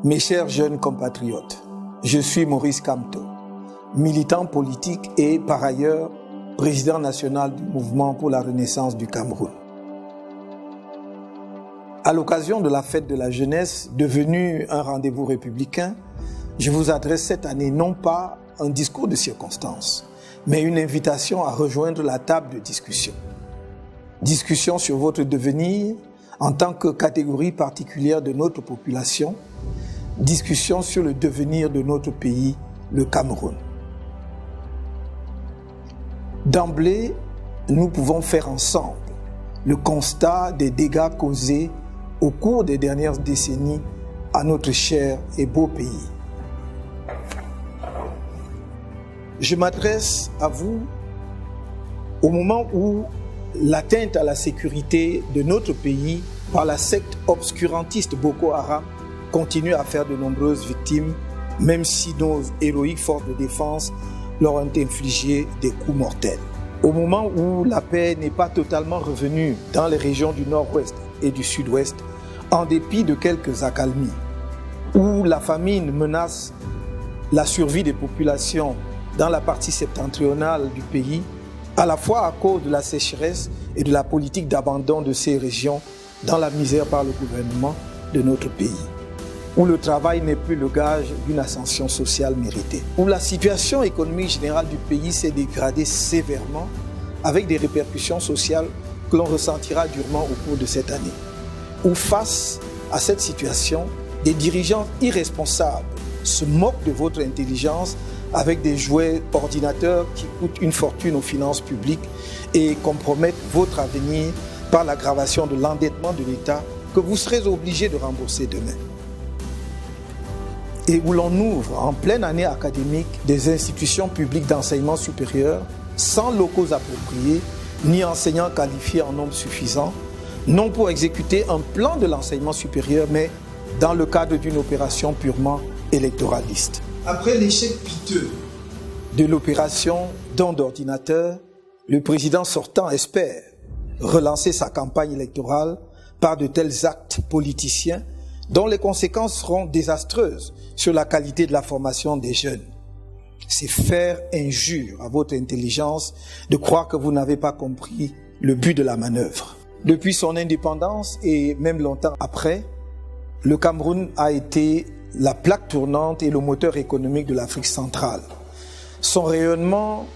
Mes chers jeunes compatriotes, je suis Maurice Kamto, militant politique et par ailleurs Président National du Mouvement pour la Renaissance du Cameroun. À l'occasion de la fête de la jeunesse, devenue un rendez-vous républicain, je vous adresse cette année non pas un discours de circonstance, mais une invitation à rejoindre la table de discussion. Discussion sur votre devenir en tant que catégorie particulière de notre population, discussion sur le devenir de notre pays, le Cameroun. D'emblée, nous pouvons faire ensemble le constat des dégâts causés au cours des dernières décennies à notre cher et beau pays. Je m'adresse à vous au moment où l'atteinte à la sécurité de notre pays par la secte obscurantiste Boko Haram continue à faire de nombreuses victimes, même si nos héroïques forces de défense leur ont infligé des coups mortels. Au moment où la paix n'est pas totalement revenue dans les régions du nord-ouest et du sud-ouest, en dépit de quelques accalmies, où la famine menace la survie des populations dans la partie septentrionale du pays, à la fois à cause de la sécheresse et de la politique d'abandon de ces régions dans la misère par le gouvernement de notre pays, où le travail n'est plus le gage d'une ascension sociale méritée, où la situation économique générale du pays s'est dégradée sévèrement avec des répercussions sociales que l'on ressentira durement au cours de cette année, où face à cette situation, des dirigeants irresponsables se moquent de votre intelligence avec des jouets ordinateurs qui coûtent une fortune aux finances publiques et compromettent votre avenir par l'aggravation de l'endettement de l'État que vous serez obligé de rembourser demain. Et où l'on ouvre en pleine année académique des institutions publiques d'enseignement supérieur sans locaux appropriés ni enseignants qualifiés en nombre suffisant, non pour exécuter un plan de l'enseignement supérieur, mais dans le cadre d'une opération purement électoraliste. Après l'échec piteux de l'opération don d'ordinateur, le président sortant espère relancer sa campagne électorale par de tels actes politiciens dont les conséquences seront désastreuses sur la qualité de la formation des jeunes. C'est faire injure à votre intelligence de croire que vous n'avez pas compris le but de la manœuvre. Depuis son indépendance et même longtemps après, le Cameroun a été la plaque tournante et le moteur économique de l'Afrique centrale. Son rayonnement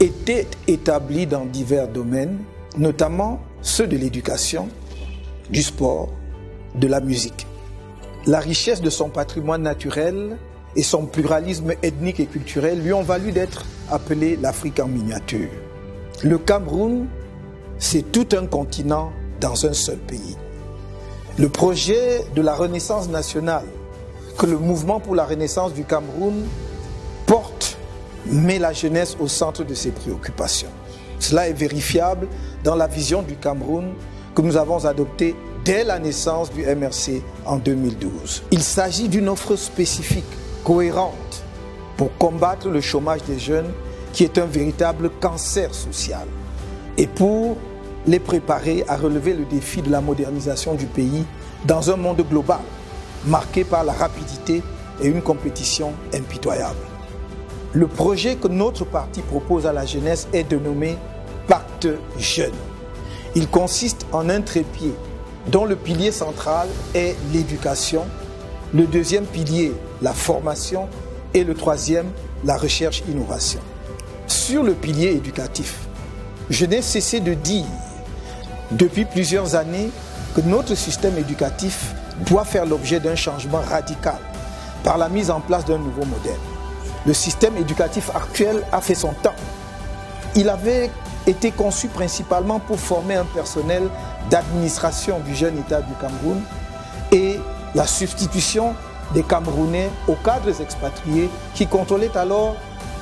était établi dans divers domaines, notamment ceux de l'éducation, du sport, de la musique. La richesse de son patrimoine naturel et son pluralisme ethnique et culturel lui ont valu d'être appelé l'Afrique en miniature. Le Cameroun, c'est tout un continent dans un seul pays. Le projet de la Renaissance nationale que le Mouvement pour la Renaissance du Cameroun porte met la jeunesse au centre de ses préoccupations. Cela est vérifiable dans la vision du Cameroun que nous avons adoptée dès la naissance du MRC en 2012. Il s'agit d'une offre spécifique, cohérente, pour combattre le chômage des jeunes qui est un véritable cancer social et pour les préparer à relever le défi de la modernisation du pays dans un monde global marqué par la rapidité et une compétition impitoyable. Le projet que notre parti propose à la jeunesse est dénommé Pacte Jeune. Il consiste en un trépied dont le pilier central est l'éducation, le deuxième pilier, la formation, et le troisième, la recherche-innovation. Sur le pilier éducatif, je n'ai cessé de dire depuis plusieurs années que notre système éducatif doit faire l'objet d'un changement radical par la mise en place d'un nouveau modèle. Le système éducatif actuel a fait son temps. Il avait été conçu principalement pour former un personnel d'administration du jeune État du Cameroun et la substitution des Camerounais aux cadres expatriés qui contrôlaient alors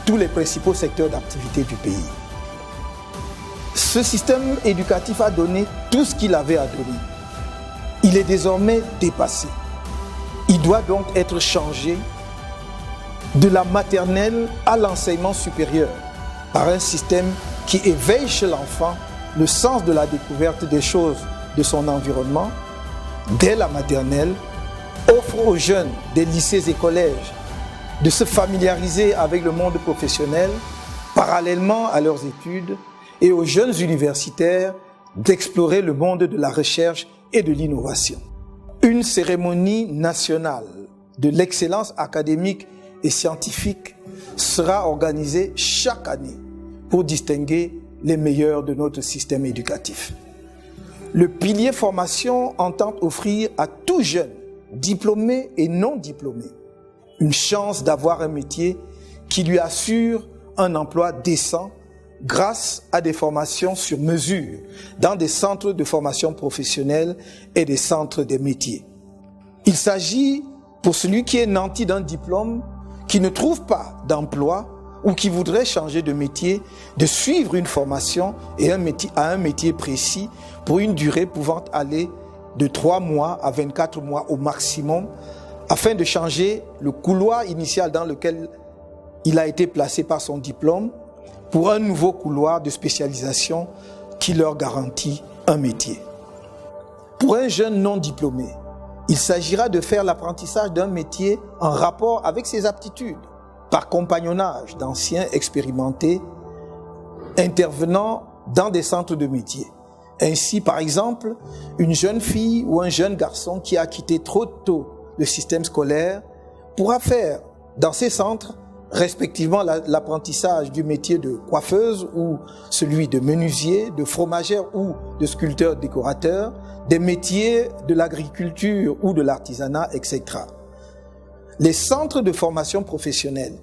tous les principaux secteurs d'activité du pays. Ce système éducatif a donné tout ce qu'il avait à donner. Il est désormais dépassé. Il doit donc être changé de la maternelle à l'enseignement supérieur par un système qui éveille chez l'enfant le sens de la découverte des choses de son environnement dès la maternelle offre aux jeunes des lycées et collèges de se familiariser avec le monde professionnel parallèlement à leurs études et aux jeunes universitaires d'explorer le monde de la recherche et de l'innovation. Une cérémonie nationale de l'excellence académique et scientifique sera organisée chaque année pour distinguer les meilleurs de notre système éducatif. Le pilier formation entend offrir à tout jeune, diplômé et non diplômé, une chance d'avoir un métier qui lui assure un emploi décent grâce à des formations sur mesure dans des centres de formation professionnelle et des centres des métiers. Il s'agit pour celui qui est nanti d'un diplôme, qui ne trouve pas d'emploi ou qui voudrait changer de métier, de suivre une formation et un métier précis pour une durée pouvant aller de 3 mois à 24 mois au maximum, afin de changer le couloir initial dans lequel il a été placé par son diplôme pour un nouveau couloir de spécialisation qui leur garantit un métier. Pour un jeune non diplômé, il s'agira de faire l'apprentissage d'un métier en rapport avec ses aptitudes, par compagnonnage d'anciens expérimentés intervenant dans des centres de métiers. Ainsi, par exemple, une jeune fille ou un jeune garçon qui a quitté trop tôt le système scolaire pourra faire dans ces centres respectivement l'apprentissage du métier de coiffeuse ou celui de menuisier, de fromagère ou de sculpteur-décorateur, des métiers de l'agriculture ou de l'artisanat, etc. Les centres de formation professionnelle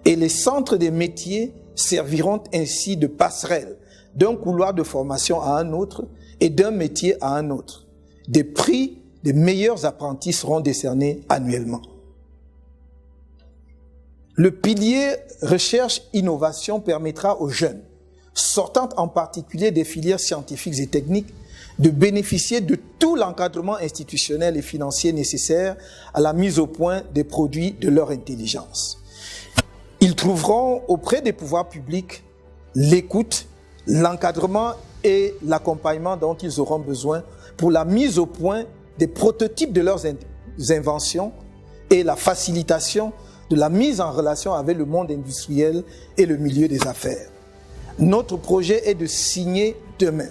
et les centres des métiers serviront ainsi de passerelle d'un couloir de formation à un autre et d'un métier à un autre. Des prix des meilleurs apprentis seront décernés annuellement. Le pilier recherche-innovation permettra aux jeunes, sortant en particulier des filières scientifiques et techniques, de bénéficier de tout l'encadrement institutionnel et financier nécessaire à la mise au point des produits de leur intelligence. Ils trouveront auprès des pouvoirs publics l'écoute, l'encadrement et l'accompagnement dont ils auront besoin pour la mise au point des prototypes de leurs inventions et la facilitation de la mise en relation avec le monde industriel et le milieu des affaires. Notre projet est de signer demain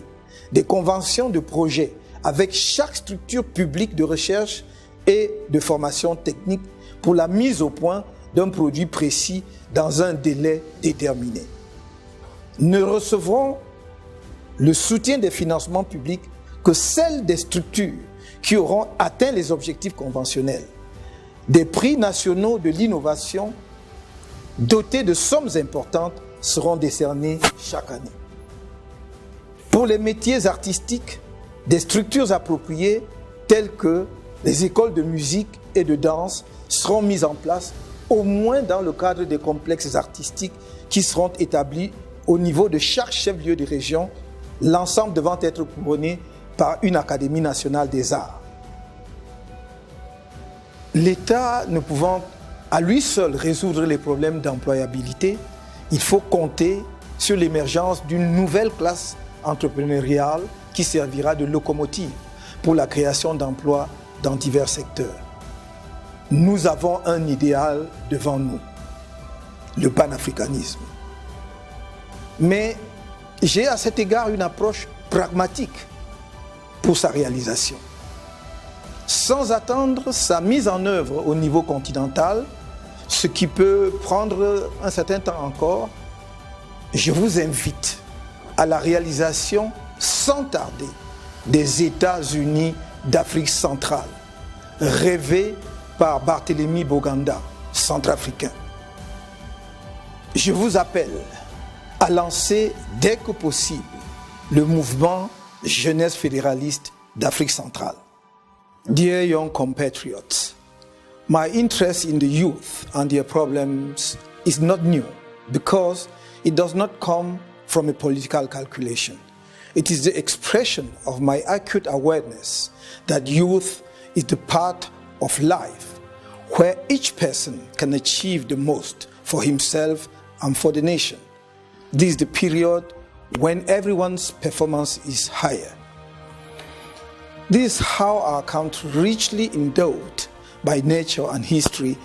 des conventions de projet avec chaque structure publique de recherche et de formation technique pour la mise au point d'un produit précis dans un délai déterminé. Ne recevront le soutien des financements publics que celles des structures qui auront atteint les objectifs conventionnels. Des prix nationaux de l'innovation dotés de sommes importantes seront décernés chaque année. Pour les métiers artistiques, des structures appropriées telles que les écoles de musique et de danse seront mises en place au moins dans le cadre des complexes artistiques qui seront établis au niveau de chaque chef-lieu de région, l'ensemble devant être couronné par une Académie nationale des arts. L'État ne pouvant à lui seul résoudre les problèmes d'employabilité, il faut compter sur l'émergence d'une nouvelle classe entrepreneuriale qui servira de locomotive pour la création d'emplois dans divers secteurs. Nous avons un idéal devant nous, le panafricanisme. Mais j'ai à cet égard une approche pragmatique pour sa réalisation. Sans attendre sa mise en œuvre au niveau continental, ce qui peut prendre un certain temps encore, je vous invite à la réalisation sans tarder des États-Unis d'Afrique centrale, rêvés par Barthélemy Boganda, centrafricain. Je vous appelle à lancer dès que possible le mouvement jeunesse fédéraliste d'Afrique centrale. Dear young compatriots, my interest in the youth and their problems is not new because it does not come from a political calculation. It is the expression of my acute awareness that youth is the part of life where each person can achieve the most for himself and for the nation. This is the period when everyone's performance is higher. This is how our country, richly endowed by nature and history,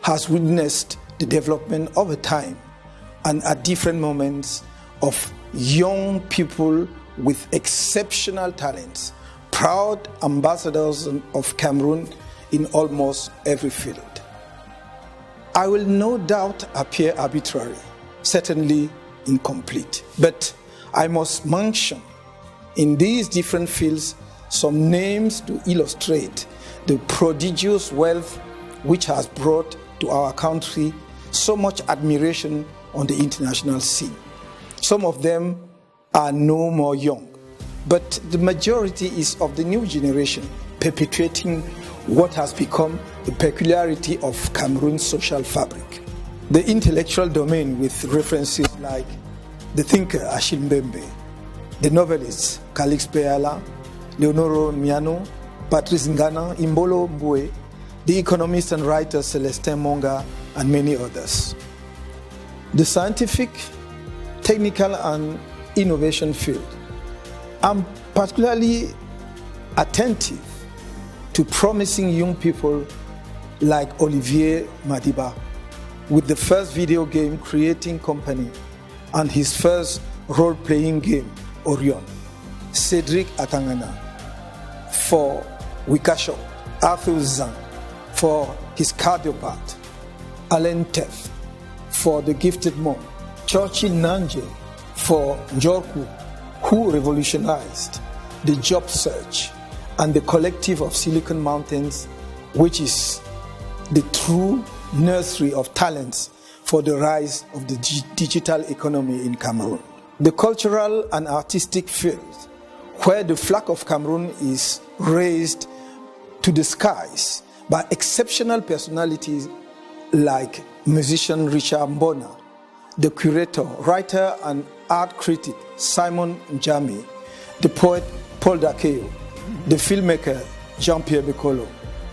has witnessed the development over time and at different moments of young people with exceptional talents, proud ambassadors of Cameroon in almost every field. I will no doubt appear arbitrary, certainly incomplete, but I must mention in these different fields some names to illustrate the prodigious wealth which has brought to our country so much admiration on the international scene. Some of them are no more young, but the majority is of the new generation, perpetuating what has become the peculiarity of Cameroon's social fabric. The intellectual domain with references like the thinker Achille Mbembe, the novelists Calix Beala, Leonoro Miano, Patrice Ngana, Imbolo Mbue, the economist and writer Celestin Monga, and many others. The scientific, technical, and innovation field. I'm particularly attentive to promising young people like Olivier Madiba, with the first video game creating company and his first role-playing game, Orion. Cedric Atangana for Wikashop, Arthur Zhang for his cardiopath, Alain Tef for The Gifted Mom, Churchill Nanje for Njorku, who revolutionized the job search, and the collective of Silicon Mountains, which is the true nursery of talents for the rise of the digital economy in Cameroon. The cultural and artistic field, where the flag of Cameroon is raised to the skies by exceptional personalities like musician Richard Mbona, the curator, writer, and art critic Simon Njami, the poet Paul Dakeo, the filmmaker Jean-Pierre Bekolo,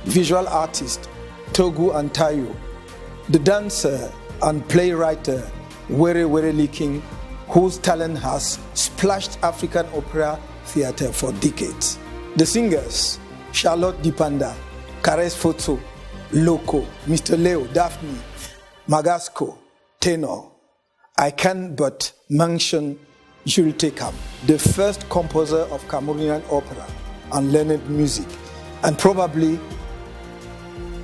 visual artist Togu Antayo, the dancer and playwright Were Were Liking, whose talent has splashed African opera theatre for decades. The singers Charlotte Dipanda, Kares Foto, Loco, Mr. Leo, Daphne, Magasco, Tenor. I can but mention Jules Tekam, the first composer of Cameroonian opera and learned music, and probably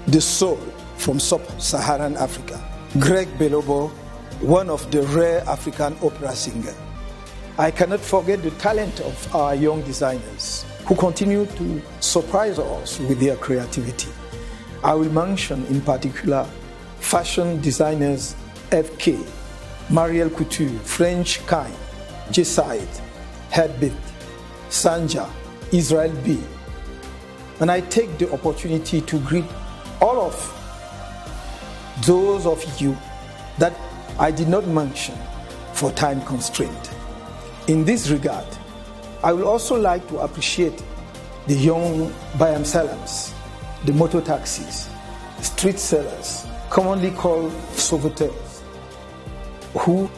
the soul from sub-Saharan Africa. Greg Belobo, one of the rare African opera singers. I cannot forget the talent of our young designers who continue to surprise us with their creativity. I will mention in particular fashion designers FK, Marielle Couture, French Kind, J-Side, Headbit, Sanja, Israel B. And I take the opportunity to greet all of those of you that I did not mention for time constraint. In this regard, I would also like to appreciate the young Bayam Salams, the motor taxis, street sellers, commonly called sauveteurs, who,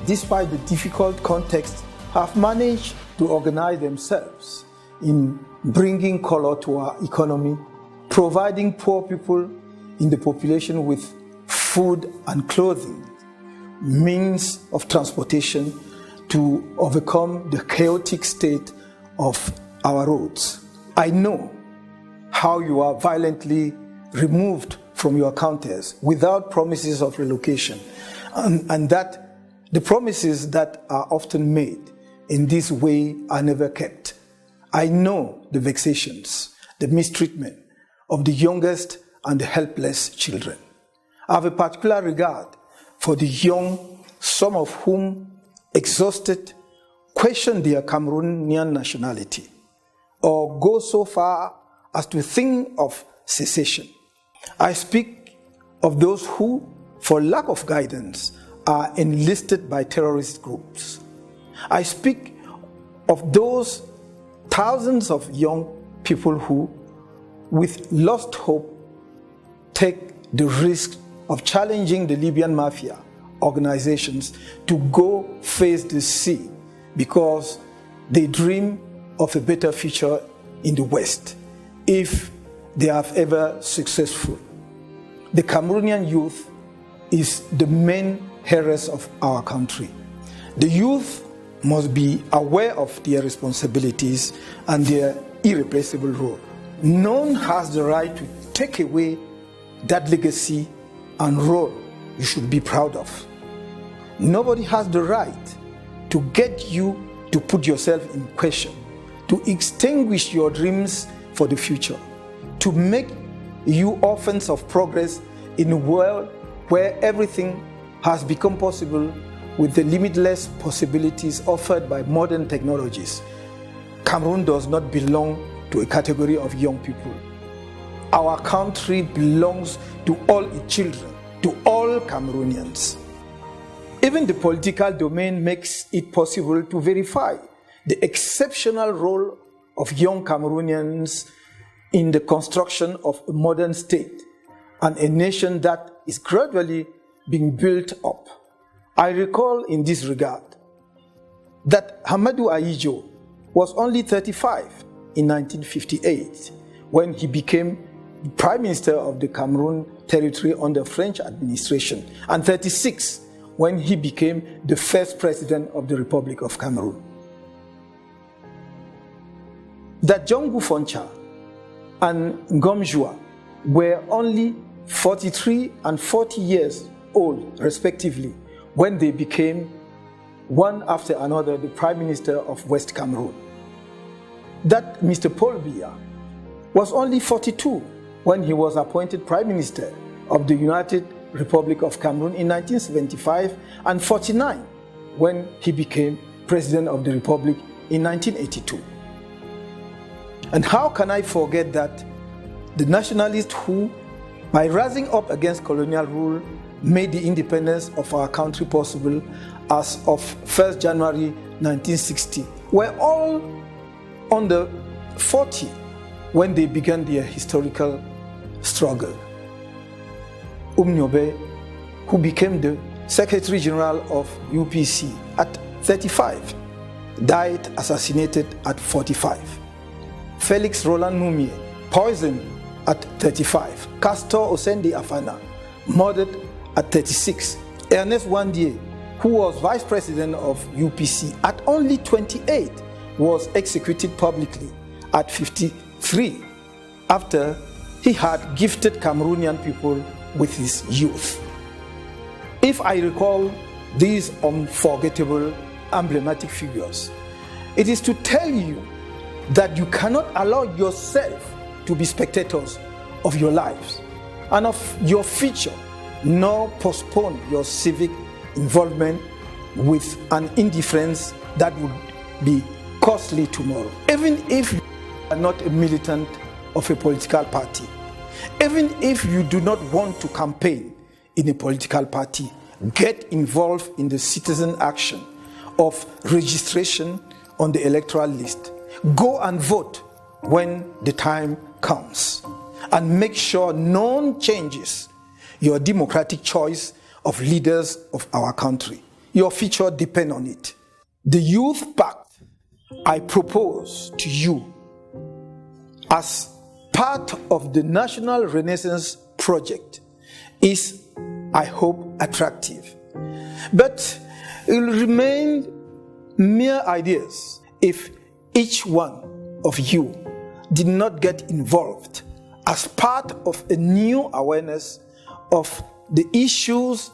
despite the difficult context, have managed to organize themselves in bringing color to our economy, providing poor people in the population with food and clothing, means of transportation to overcome the chaotic state of our roads. I know how you are violently removed from your counters without promises of relocation, and that the promises that are often made in this way are never kept. I know the vexations, the mistreatment of the youngest and the helpless children. I have a particular regard for the young, some of whom, exhausted, question their Cameroonian nationality or go so far as to think of secession. I speak of those who, for lack of guidance, are enlisted by terrorist groups. I speak of those thousands of young people who, with lost hope, take the risk of challenging the Libyan mafia organizations to go face the sea because they dream of a better future in the West if they have ever successful. The Cameroonian youth is the main heiress of our country. The youth must be aware of their responsibilities and their irreplaceable role. None has the right to take away that legacy and role you should be proud of. Nobody has the right to get you to put yourself in question, to extinguish your dreams for the future, to make you orphans of progress in a world where everything has become possible with the limitless possibilities offered by modern technologies. Cameroon does not belong to a category of young people. Our country belongs to all its children, to all Cameroonians. Even the political domain makes it possible to verify the exceptional role of young Cameroonians in the construction of a modern state and a nation that is gradually being built up. I recall in this regard that Hamadou Ahidjo was only 35 in 1958 when he became Prime Minister of the Cameroon territory under French administration, and 36 when he became the first President of the Republic of Cameroon. That Djongu Foncha and Ngomjua were only 43 and 40 years old, respectively, when they became, one after another, the Prime Minister of West Cameroon. That Mr. Paul Biya was only 42 when he was appointed Prime Minister of the United Republic of Cameroon in 1975, and 49 when he became President of the Republic in 1982. And how can I forget that the nationalists who, by rising up against colonial rule, made the independence of our country possible as of 1st January 1960, were all under 40 when they began their historical struggle. Nyobe, who became the Secretary General of UPC at 35, died assassinated at 45. Felix Roland Mumie, poisoned at 35. Castor Osende Afana, murdered at 36. Ernest Wandie, who was Vice President of UPC at only 28, was executed publicly at 53 after he had gifted Cameroonian people with his youth. If I recall these unforgettable, emblematic figures, it is to tell you that you cannot allow yourself to be spectators of your lives and of your future, nor postpone your civic involvement with an indifference that would be costly tomorrow. Even if you are not a militant of a political party, even if you do not want to campaign in a political party, get involved in the citizen action of registration on the electoral list. Go and vote when the time comes, and make sure none changes your democratic choice of leaders of our country. Your future depends on it. The Youth Pact I propose to you as part of the National Renaissance Project is, I hope, attractive. But it will remain mere ideas if each one of you did not get involved as part of a new awareness of the issues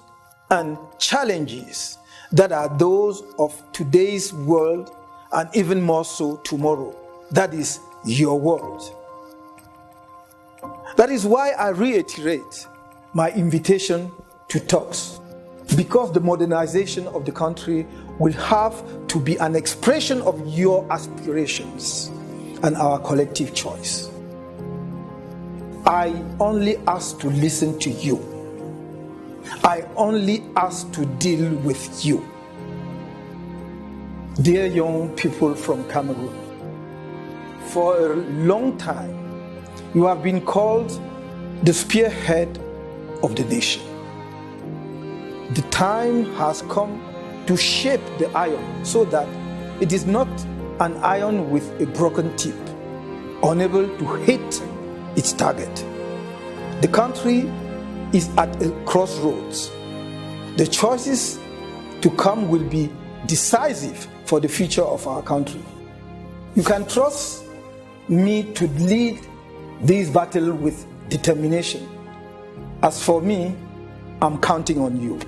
and challenges that are those of today's world, and even more so tomorrow. That is your world. That is why I reiterate my invitation to talks, because the modernization of the country will have to be an expression of your aspirations and our collective choice. I only ask to listen to you. I only ask to deal with you. Dear young people from Cameroon, for a long time, you have been called the spearhead of the nation. The time has come to shape the iron so that it is not an iron with a broken tip, unable to hit its target. The country is at a crossroads. The choices to come will be decisive for the future of our country. You can trust me to lead this battle with determination. As for me, I'm counting on you.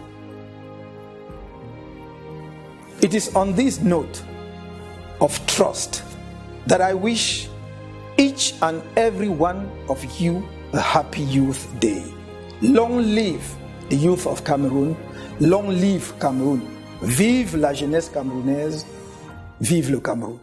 It is on this note of trust that I wish each and every one of you a happy Youth Day. Long live the youth of Cameroon. Long live Cameroun. Vive la jeunesse camerounaise. Vive le Cameroun.